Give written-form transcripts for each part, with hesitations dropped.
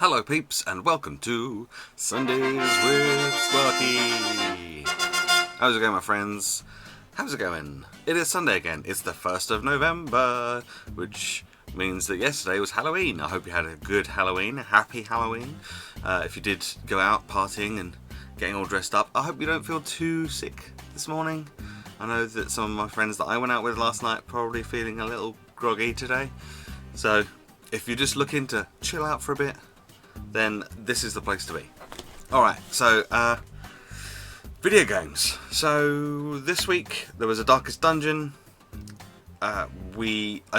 Hello peeps and welcome to Sundays with Sparky. How's it going, my friends? How's it going? It is Sunday again. It's the 1st of November, which means that yesterday was Halloween. I hope you had a good Halloween, a happy Halloween. If you did go out partying and getting all dressed up, I hope you don't feel too sick this morning. I know that some of my friends that I went out with last night are probably feeling a little groggy today. So if you're just looking to chill out for a bit, then this is the place to be. Alright, so video games. So this week there was a Darkest Dungeon. I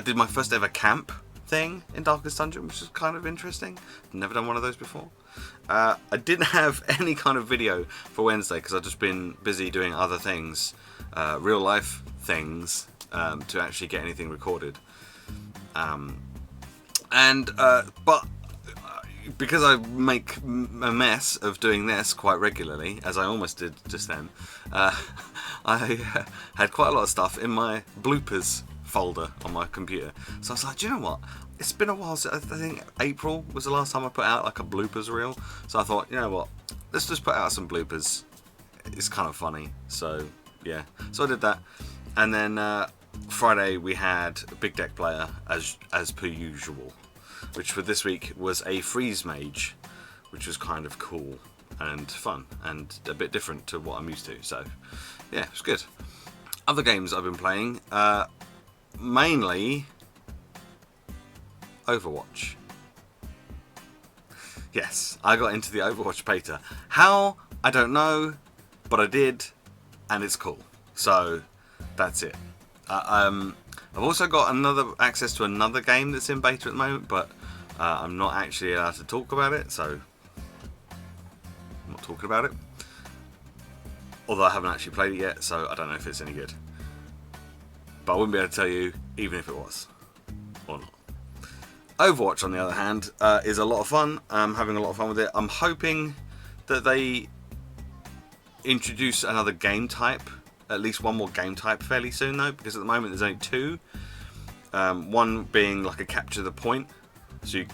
did my first ever camp thing in Darkest Dungeon, which is kind of interesting. Never done one of those before. I didn't have any kind of video for Wednesday because I've just been busy doing other things, real life things, to actually get anything recorded. But because I make a mess of doing this quite regularly, as I almost did just then, I had quite a lot of stuff in my bloopers folder on my computer. So I was like, do you know what? It's been a while. I think April was the last time I put out like a bloopers reel. So I thought, you know what? Let's just put out some bloopers. It's kind of funny. So yeah. So I did that. And then Friday we had a big deck player as per usual, which for this week was a freeze mage, which was kind of cool and fun and a bit different to what I'm used to. So yeah, it was good. Other games I've been playing, mainly Overwatch. Yes, I got into the Overwatch beta. How? I don't know, but I did, and it's cool. So that's it. I've also got access to another game that's in beta at the moment, but I'm not actually allowed to talk about it, so I'm not talking about it. Although I haven't actually played it yet, so I don't know if it's any good. But I wouldn't be able to tell you even if it was or not. Overwatch, on the other hand, is a lot of fun. I'm having a lot of fun with it. I'm hoping that they introduce another game type, at least one more game type fairly soon though, because at the moment there's only two. One being like a capture the point. So you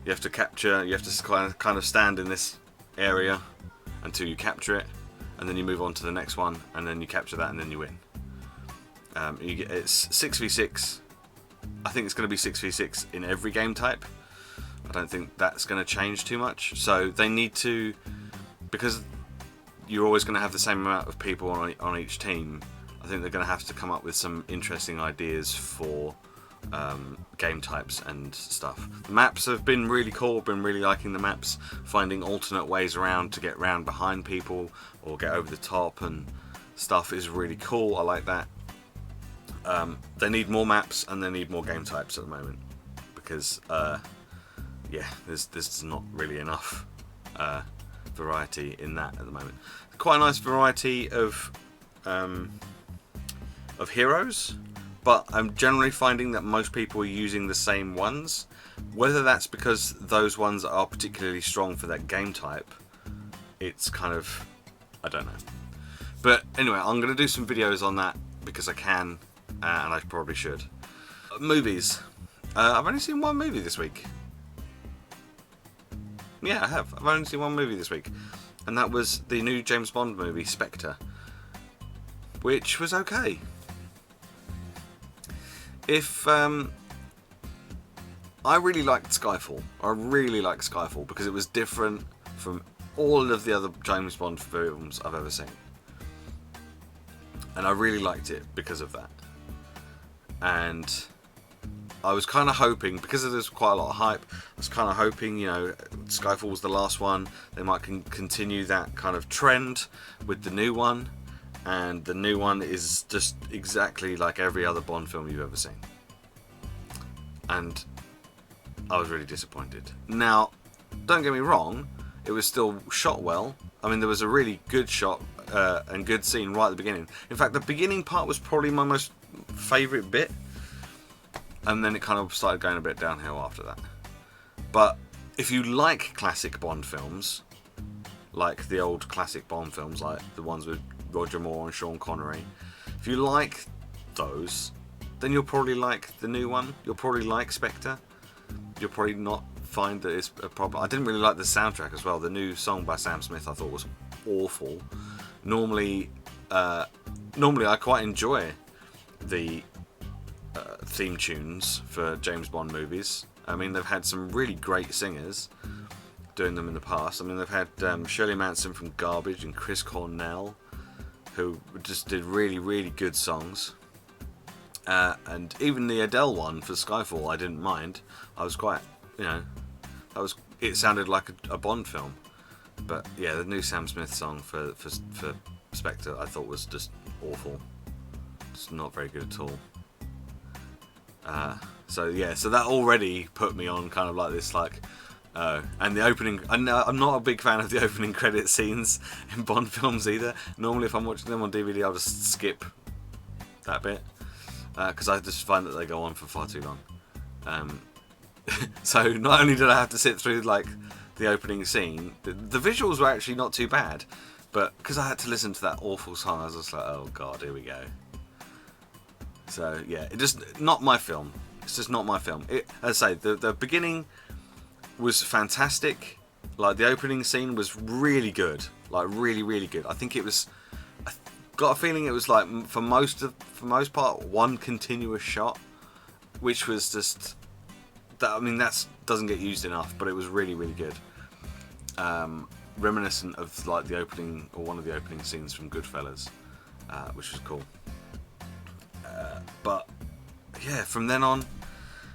have to kind of stand in this area until you capture it, and then you move on to the next one, and then you capture that, and then you win. It's 6v6. I think it's going to be 6v6 in every game type. I don't think that's going to change too much. So they need to, because you're always going to have the same amount of people on each team, I think they're going to have to come up with some interesting ideas for game types and stuff. The maps have been really cool. I've been really liking the maps. Finding alternate ways around to get round behind people or get over the top and stuff is really cool. I like that. They need more maps and they need more game types at the moment because yeah, there's not really enough variety in that at the moment. Quite a nice variety of heroes, but I'm generally finding that most people are using the same ones. Whether that's because those ones are particularly strong for that game type, it's kind of, I don't know. But anyway, I'm going to do some videos on that because I can, and I probably should. Movies. I've only seen one movie this week. Yeah, I have. I've only seen one movie this week, and that was the new James Bond movie, Spectre, which was okay. I really liked Skyfall. I really liked Skyfall because it was different from all of the other James Bond films I've ever seen, and I really liked it because of that. And I was kind of hoping, because there's quite a lot of hype, I was kind of hoping, you know, Skyfall was the last one, they might continue that kind of trend with the new one, and the new one is just exactly like every other Bond film you've ever seen. And I was really disappointed. Now, don't get me wrong, it was still shot well. I mean, there was a really good shot and good scene right at the beginning. In fact, the beginning part was probably my most favourite bit, and then it kind of started going a bit downhill after that. But if you like classic Bond films, like the old classic Bond films, like the ones with Roger Moore and Sean Connery, if you like those, then you'll probably like the new one. You'll probably like Spectre. You'll probably not find that it's a problem. I didn't really like the soundtrack as well. The new song by Sam Smith I thought was awful. Normally I quite enjoy the theme tunes for James Bond movies. I mean, they've had some really great singers doing them in the past. I mean, they've had Shirley Manson from Garbage and Chris Cornell, who just did really, really good songs. And even the Adele one for Skyfall, I didn't mind. I was quite, it sounded like a Bond film. But yeah, the new Sam Smith song for Spectre, I thought was just awful. It's not very good at all. So that already put me on kind of like this, and the opening. I'm not a big fan of the opening credit scenes in Bond films either. Normally, if I'm watching them on DVD, I'll just skip that bit because I just find that they go on for far too long. So not only did I have to sit through the opening scene, the visuals were actually not too bad, but because I had to listen to that awful song, I was just like, oh god, here we go. So yeah, it just not my film. It's just not my film. As I say, the beginning was fantastic. Like the opening scene was really good, really, really good. I think it was. I got a feeling it was for most part one continuous shot, which was just. That doesn't get used enough, but it was really, really good. Reminiscent of the opening or one of the opening scenes from Goodfellas, which was cool. But yeah, from then on,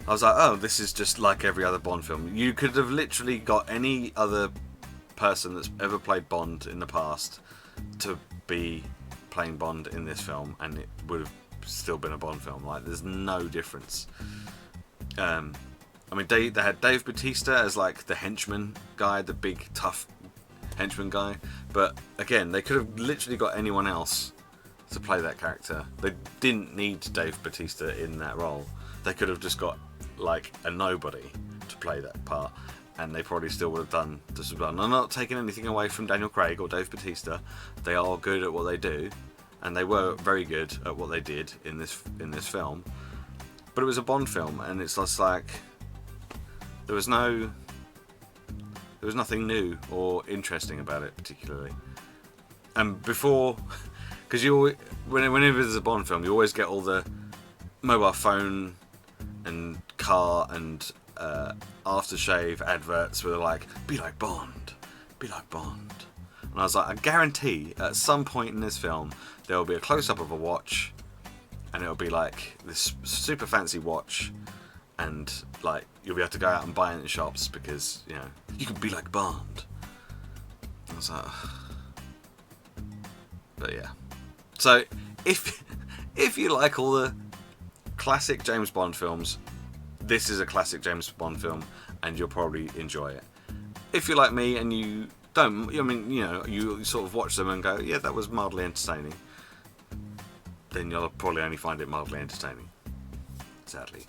I was like, oh, this is just like every other Bond film. You could have literally got any other person that's ever played Bond in the past to be playing Bond in this film, and it would have still been a Bond film. There's no difference. They had Dave Bautista as the henchman guy, the big tough henchman guy. But again, they could have literally got anyone else to play that character. They didn't need Dave Bautista in that role. They could have just got a nobody to play that part, and they probably still would have done just as well. And I'm not taking anything away from Daniel Craig or Dave Bautista. They are good at what they do, and they were very good at what they did in this film. But it was a Bond film, and it's just there was nothing new or interesting about it particularly. And before, because whenever there's a Bond film, you always get all the mobile phone and car and aftershave adverts where they're be like Bond, be like Bond. And I was I guarantee at some point in this film there will be a close-up of a watch, and it'll be this super fancy watch, and you'll be able to go out and buy it in shops because you can be like Bond. I was but yeah. So if you like all the classic James Bond films, this is a classic James Bond film, and you'll probably enjoy it. If you're like me and you don't, you sort of watch them and go, yeah, that was mildly entertaining, then you'll probably only find it mildly entertaining, sadly.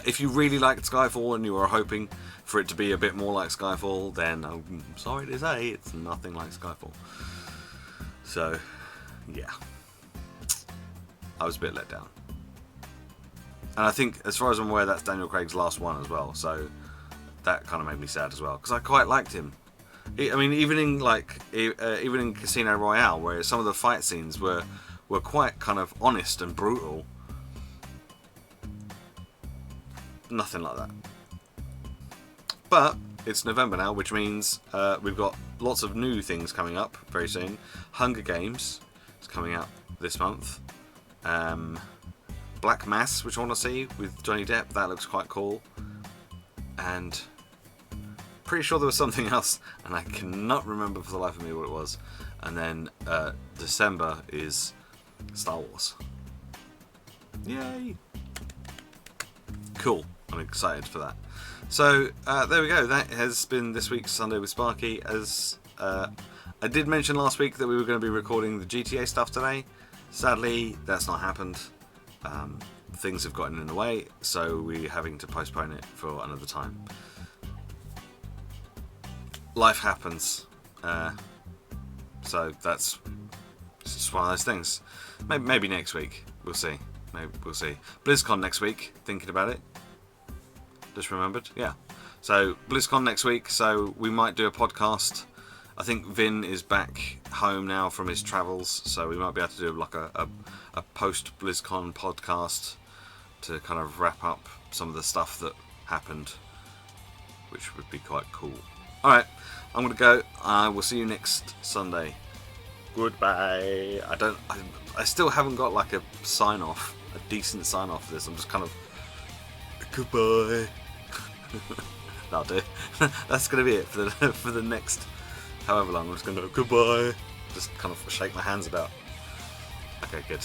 If you really liked Skyfall and you were hoping for it to be a bit more like Skyfall, then I'm sorry to say it's nothing like Skyfall. So, yeah. I was a bit let down. And I think, as far as I'm aware, that's Daniel Craig's last one as well, so that kind of made me sad as well, because I quite liked him. Even in Casino Royale, where some of the fight scenes were quite kind of honest and brutal, nothing like that. But it's November now, which means we've got lots of new things coming up very soon. Hunger Games is coming out this month. Black Mass, which I want to see with Johnny Depp, that looks quite cool. And pretty sure there was something else, and I cannot remember for the life of me what it was. And then December is Star Wars. Yay! Cool. I'm excited for that. So there we go. That has been this week's Sunday with Sparky. As I did mention last week that we were going to be recording the GTA stuff today. Sadly, that's not happened. Things have gotten in the way, so we're having to postpone it for another time. Life happens. So that's just one of those things. Maybe next week. We'll see. Maybe we'll see. BlizzCon next week. Thinking about it. Just remembered. Yeah. So BlizzCon next week, so we might do a podcast. I think Vin is back home now from his travels, so we might be able to do like a post BlizzCon podcast to kind of wrap up some of the stuff that happened, which would be quite cool. Alright, I'm gonna go. I will see you next Sunday. Goodbye. I still haven't got like a sign off, a decent sign off for this. I'm just kind of goodbye. That'll do. That's gonna be it for the next however long. I'm just gonna go goodbye. Just kind of shake my hands about. Okay, good.